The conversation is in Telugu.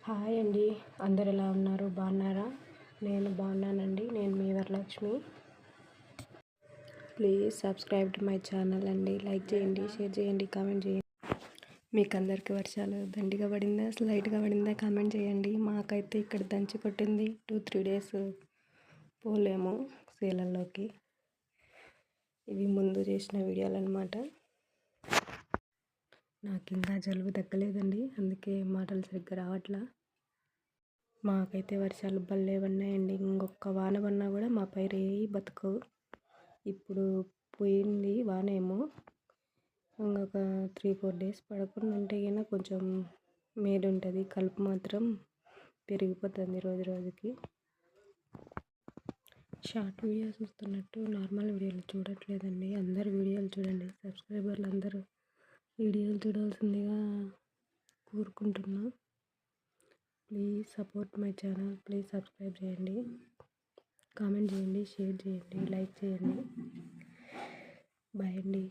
హాయ్ అండి. అందరు ఎలా ఉన్నారు? బాగున్నారా? నేను బాగున్నానండి. నేను మీ Varalakshmi. Please subscribe to my channel అండి. లైక్ చేయండి, షేర్ చేయండి, కామెంట్ చేయండి. మీకు అందరికీ వర్షాలు దండిగా పడిందా, లైట్గా పడిందా? కామెంట్ చేయండి. మాకైతే ఇక్కడ దంచి కొట్టింది. 2-3 డేస్ పోలేము సేలల్లోకి. ఇవి ముందు చేసిన వీడియోలు అనమాట. నాకు ఇంకా జలుబు తగ్గలేదండి, అందుకే మాటలు సరిగ్గా రావట్లా. మాకైతే వర్షాలు భలే ఉన్నాయండి. ఇంకొక వాన పడినా కూడా మా పైరు బతకవు. ఇప్పుడు పోయింది వానేమో, ఇంకొక 3-4 డేస్ పడకుండా ఉంటే కన్నా కొంచెం మేలు ఉంటుంది. కలుపు మాత్రం పెరిగిపోతుంది రోజు రోజుకి. షార్ట్ వీడియోస్ చూస్తున్నట్టు నార్మల్ వీడియోలు చూడట్లేదండి. అందరు వీడియోలు చూడండి. సబ్స్క్రైబర్లు అందరూ వీడియోలు చూడాల్సిందిగా కోరుకుంటున్నా. Please support my channel. Please subscribe చేయండి, కామెంట్ చేయండి, షేర్ చేయండి, లైక్ చేయండి. బాయ్ అండి.